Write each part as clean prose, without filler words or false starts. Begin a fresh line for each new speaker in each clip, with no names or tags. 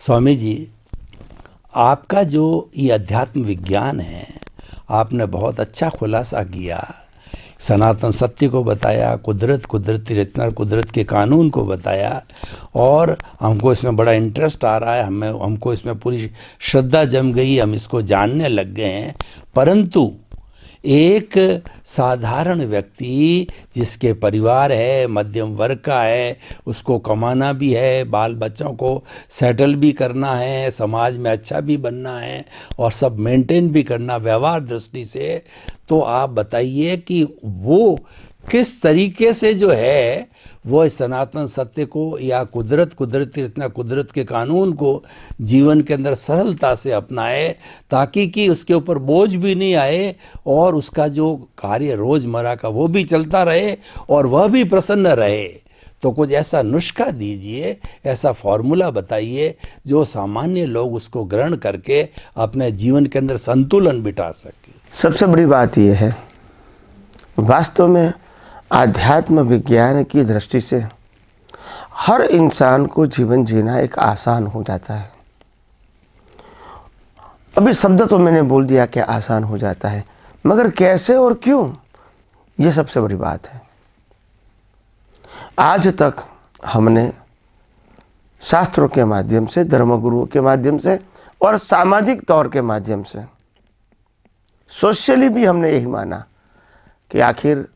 स्वामी जी, आपका जो ये अध्यात्म विज्ञान है, आपने बहुत अच्छा खुलासा किया। सनातन सत्य को बताया, कुदरत, कुदरती रचना, कुदरत के कानून को बताया, और हमको इसमें बड़ा इंटरेस्ट आ रहा है। हमको इसमें पूरी श्रद्धा जम गई, हम इसको जानने लग गए हैं। परंतु एक साधारण व्यक्ति जिसके परिवार है, मध्यम वर्ग का है, उसको कमाना भी है, बाल बच्चों को सेटल भी करना है, समाज में अच्छा भी बनना है और सब मेंटेन भी करना व्यवहार दृष्टि से, तो आप बताइए कि वो किस तरीके से जो है वो इस सनातन सत्य को या कुदरत, कुदरती रचना, कुदरत के कानून को जीवन के अंदर सरलता से अपनाए, ताकि कि उसके ऊपर बोझ भी नहीं आए और उसका जो कार्य रोजमर्रा का वो भी चलता रहे और वह भी प्रसन्न रहे। तो कुछ ऐसा नुस्खा दीजिए, ऐसा फॉर्मूला बताइए जो सामान्य लोग उसको ग्रहण करके अपने जीवन के अंदर संतुलन बिठा सके।
सबसे बड़ी बात यह है, वास्तव में आध्यात्म विज्ञान की दृष्टि से हर इंसान को जीवन जीना एक आसान हो जाता है। अभी शब्द तो मैंने बोल दिया कि आसान हो जाता है, मगर कैसे और क्यों, ये सबसे बड़ी बात है। आज तक हमने शास्त्रों के माध्यम से, धर्मगुरुओं के माध्यम से और सामाजिक तौर के माध्यम से, सोशली भी हमने यही माना कि आखिर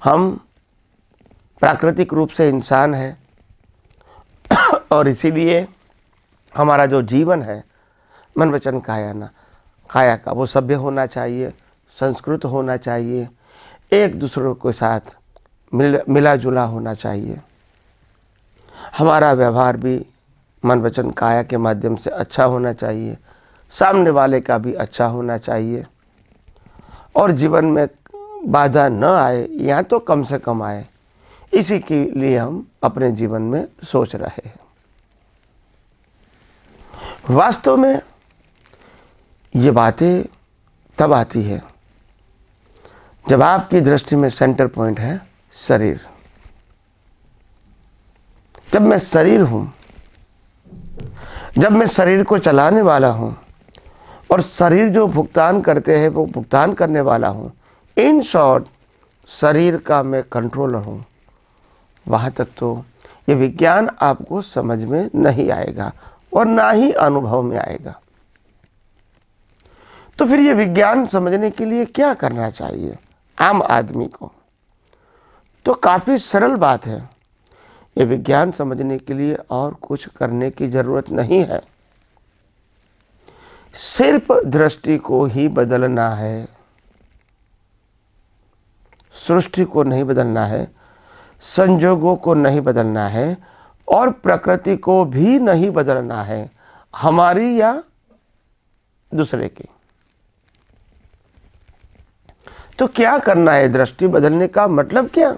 हम प्राकृतिक रूप से इंसान हैं और इसीलिए हमारा जो जीवन है मन वचन काया का वो सभ्य होना चाहिए, संस्कृत होना चाहिए, एक दूसरों के साथ मिला जुला होना चाहिए। हमारा व्यवहार भी मन वचन काया के माध्यम से अच्छा होना चाहिए, सामने वाले का भी अच्छा होना चाहिए, और जीवन में बाधा न आए या तो कम से कम आए, इसी के लिए हम अपने जीवन में सोच रहे हैं। वास्तव में ये बातें तब आती है जब आपकी दृष्टि में सेंटर पॉइंट है शरीर। जब मैं शरीर हूं, जब मैं शरीर को चलाने वाला हूं और शरीर जो भुगतान करते हैं वो भुगतान करने वाला हूं, इन शॉर्ट शरीर का मैं कंट्रोलर हूं, वहां तक तो ये विज्ञान आपको समझ में नहीं आएगा और ना ही अनुभव में आएगा। तो फिर ये विज्ञान समझने के लिए क्या करना चाहिए आम आदमी को? तो काफी सरल बात है। ये विज्ञान समझने के लिए और कुछ करने की जरूरत नहीं है, सिर्फ दृष्टि को ही बदलना है। सृष्टि को नहीं बदलना है, संजोगों को नहीं बदलना है और प्रकृति को भी नहीं बदलना है, हमारी या दूसरे की। तो क्या करना है? दृष्टि बदलने का मतलब क्या?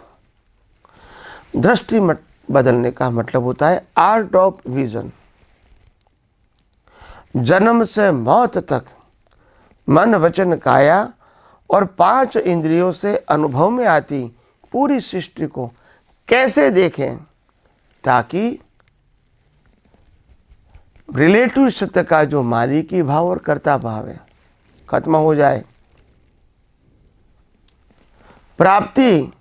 दृष्टि बदलने का मतलब होता है आर्ट ऑफ विजन। जन्म से मौत तक मन वचन काया और 5 इंद्रियों से अनुभव में आती पूरी सृष्टि को कैसे देखें ताकि रिलेटिव सत्य का जो मालिकी भाव और कर्ता भाव है खत्म हो जाए, प्राप्ति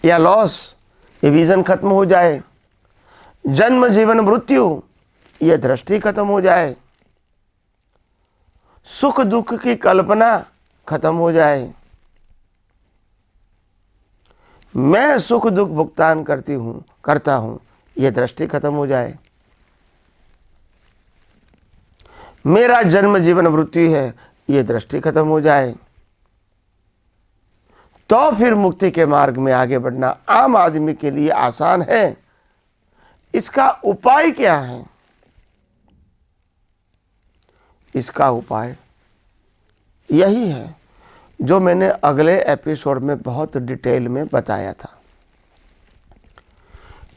या लॉस ये विजन खत्म हो जाए, जन्म जीवन मृत्यु ये दृष्टि खत्म हो जाए, सुख दुख की कल्पना खत्म हो जाए, मैं सुख दुख भुगतान करता हूं ये दृष्टि खत्म हो जाए, मेरा जन्म जीवन मृत्यु है ये दृष्टि खत्म हो जाए, तो फिर मुक्ति के मार्ग में आगे बढ़ना आम आदमी के लिए आसान है। इसका उपाय क्या है? इसका उपाय यही है जो मैंने अगले एपिसोड में बहुत डिटेल में बताया था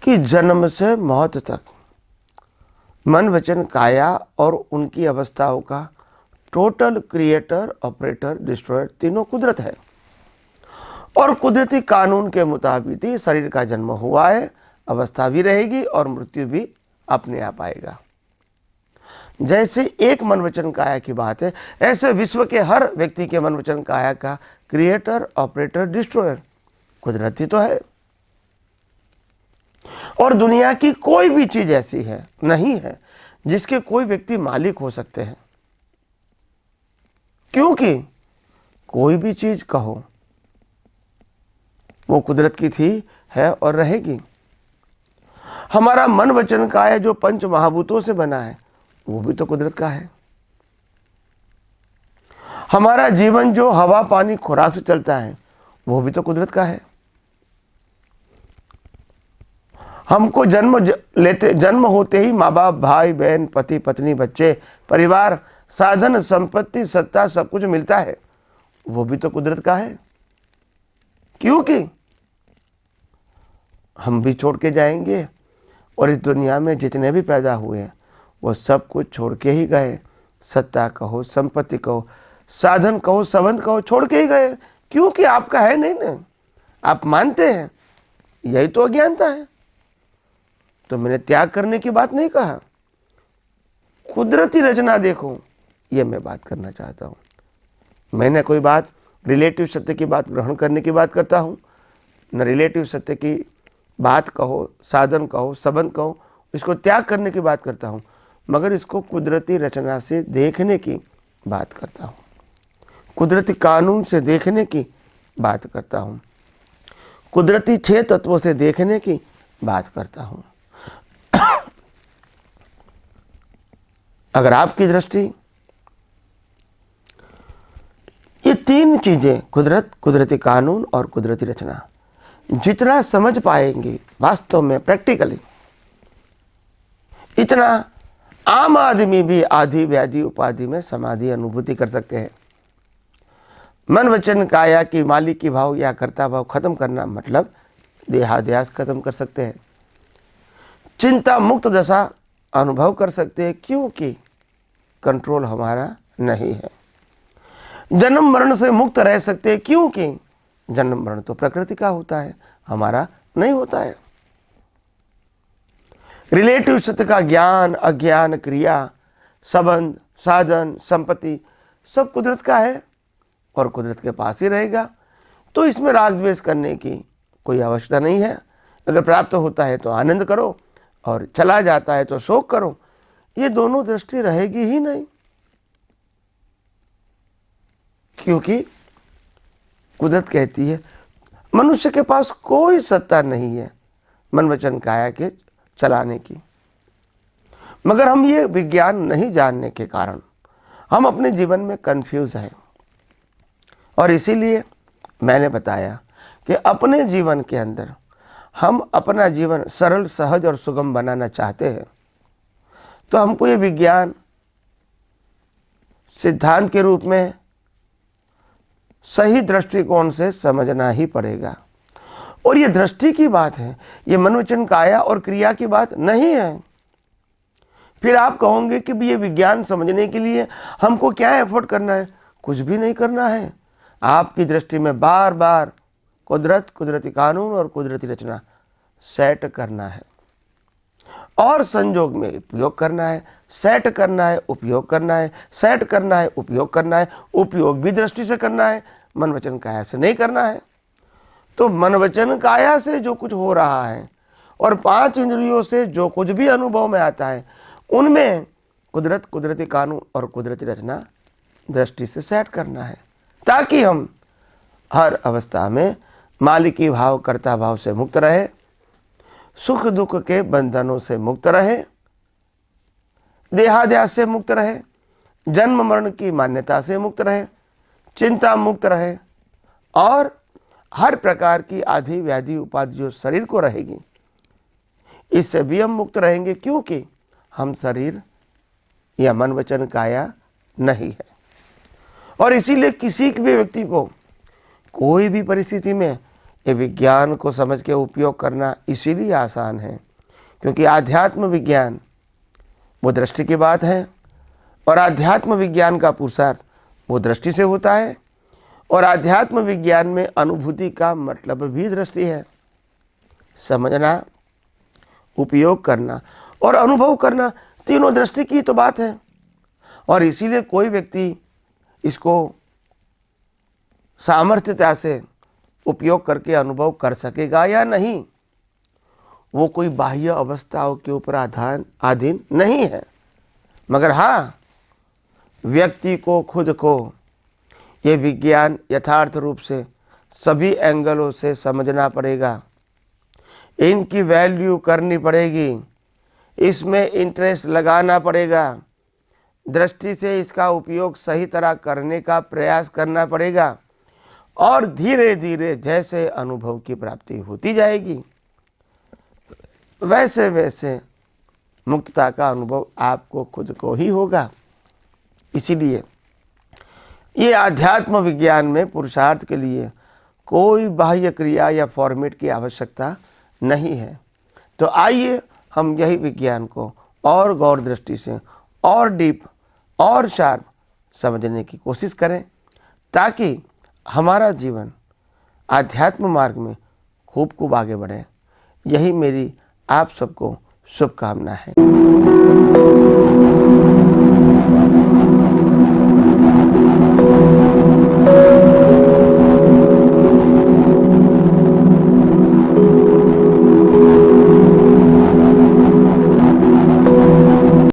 कि जन्म से मौत तक मन वचन काया और उनकी अवस्थाओं का टोटल क्रिएटर, ऑपरेटर, डिस्ट्रॉयर तीनों कुदरत है और कुदरती कानून के मुताबिक ही शरीर का जन्म हुआ है, अवस्था भी रहेगी और मृत्यु भी अपने आप आएगा। जैसे एक मन वचन काया की बात है, ऐसे विश्व के हर व्यक्ति के मन वचन काया का क्रिएटर, ऑपरेटर, डिस्ट्रॉयर कुदरती तो है। और दुनिया की कोई भी चीज ऐसी है नहीं है जिसके कोई व्यक्ति मालिक हो सकते हैं, क्योंकि कोई भी चीज कहो वो कुदरत की थी, है और रहेगी। हमारा मन वचन काया जो पंच महाभूतों से बना है वो भी तो कुदरत का है। हमारा जीवन जो हवा पानी खुराक से चलता है वो भी तो कुदरत का है। हमको जन्म होते ही माँ बाप, भाई बहन, पति पत्नी, बच्चे, परिवार, साधन, संपत्ति, सत्ता, सब कुछ मिलता है, वो भी तो कुदरत का है, क्योंकि हम भी छोड़ के जाएंगे और इस दुनिया में जितने भी पैदा हुए हैं वो सब कुछ छोड़ के ही गए। सत्ता कहो, संपत्ति कहो, साधन कहो, संबंध कहो, छोड़ के ही गए, क्योंकि आपका है नहीं ना, आप मानते हैं। यही तो अज्ञानता है। तो मैंने त्याग करने की बात नहीं कहा, कुदरती रचना देखो, ये मैं बात करना चाहता हूँ। मैंने कोई बात रिलेटिव सत्य की बात ग्रहण करने की बात करता हूँ, न रिलेटिव सत्य की बात कहो, साधन कहो, संबंध कहो, इसको त्याग करने की बात करता हूँ, मगर इसको कुदरती रचना से देखने की बात करता हूँ, कुदरती कानून से देखने की बात करता हूँ, कुदरती 6 तत्वों से देखने की बात करता हूँ। अगर आपकी दृष्टि ये 3 चीजें, कुदरत, कुदरती कानून और कुदरती रचना, जितना समझ पाएंगे वास्तव में प्रैक्टिकली, इतना आम आदमी भी आधि व्याधि उपाधि में समाधि अनुभूति कर सकते हैं। मन वचन काया की मालिक की भाव या कर्ता भाव खत्म करना मतलब देहाध्यास खत्म कर सकते हैं, चिंता मुक्त दशा अनुभव कर सकते हैं, क्योंकि कंट्रोल हमारा नहीं है। जन्म मरण से मुक्त रह सकते हैं, क्योंकि जन्म मरण तो प्रकृति का होता है, हमारा नहीं होता है। रिलेटिव सत्य का ज्ञान, अज्ञान, क्रिया, संबंध, साधन, संपत्ति सब कुदरत का है और कुदरत के पास ही रहेगा। तो इसमें राग द्वेष करने की कोई आवश्यकता नहीं है। अगर प्राप्त होता है तो आनंद करो और चला जाता है तो शोक करो, ये दोनों दृष्टि रहेगी ही नहीं, क्योंकि कुदरत कहती है मनुष्य के पास कोई सत्ता नहीं है मन वचन काया के चलाने की। मगर हम ये विज्ञान नहीं जानने के कारण हम अपने जीवन में कंफ्यूज हैं, और इसीलिए मैंने बताया कि अपने जीवन के अंदर हम अपना जीवन सरल, सहज और सुगम बनाना चाहते हैं, तो हमको ये विज्ञान सिद्धांत के रूप में सही दृष्टिकोण से समझना ही पड़ेगा। और ये दृष्टि की बात है, ये मन वचन काया और क्रिया की बात नहीं है। फिर आप कहोगे कि ये विज्ञान समझने के लिए हमको क्या एफर्ट करना है? कुछ भी नहीं करना है। आपकी दृष्टि में बार बार कुदरत, कुदरती कानून और कुदरती रचना सेट करना है और संयोग में उपयोग करना है, सेट करना है, उपयोग करना है, सेट करना है, उपयोग करना है। उपयोग भी दृष्टि से करना है, मन वचन काया से नहीं करना है। तो मन वचन काया से जो कुछ हो रहा है और 5 इंद्रियों से जो कुछ भी अनुभव में आता है, उनमें कुदरत, कुदरती कानून और कुदरती रचना दृष्टि से सेट करना है, ताकि हम हर अवस्था में मालिकी भाव, कर्ता भाव से मुक्त रहे, सुख दुख के बंधनों से मुक्त रहे, देहाध्यास से मुक्त रहे, जन्म मरण की मान्यता से मुक्त रहे, चिंता मुक्त रहे, और हर प्रकार की आधि व्याधि उपाधि जो शरीर को रहेगी इससे भी हम मुक्त रहेंगे, क्योंकि हम शरीर या मन वचन काया नहीं है। और इसीलिए किसी भी व्यक्ति को कोई भी परिस्थिति में ये विज्ञान को समझ के उपयोग करना इसीलिए आसान है, क्योंकि आध्यात्म विज्ञान वो दृष्टि की बात है, और आध्यात्म विज्ञान का पुरुषार्थ वो दृष्टि से होता है, और आध्यात्म विज्ञान में अनुभूति का मतलब भी दृष्टि है। समझना, उपयोग करना और अनुभव करना, तीनों दृष्टि की तो बात है। और इसीलिए कोई व्यक्ति इसको सामर्थ्यता से उपयोग करके अनुभव कर सकेगा या नहीं, वो कोई बाह्य अवस्थाओं के ऊपर अधीन नहीं है। मगर हाँ, व्यक्ति को खुद को ये विज्ञान यथार्थ रूप से सभी एंगलों से समझना पड़ेगा, इनकी वैल्यू करनी पड़ेगी, इसमें इंटरेस्ट लगाना पड़ेगा, दृष्टि से इसका उपयोग सही तरह करने का प्रयास करना पड़ेगा। और धीरे धीरे जैसे अनुभव की प्राप्ति होती जाएगी, वैसे वैसे मुक्तता का अनुभव आपको खुद को ही होगा। इसीलिए ये आध्यात्म विज्ञान में पुरुषार्थ के लिए कोई बाह्य क्रिया या फॉर्मेट की आवश्यकता नहीं है। तो आइए हम यही विज्ञान को और गौर दृष्टि से और डीप और शार्प समझने की कोशिश करें, ताकि हमारा जीवन आध्यात्म मार्ग में खूब आगे बढ़े। यही मेरी आप सबको शुभकामना है।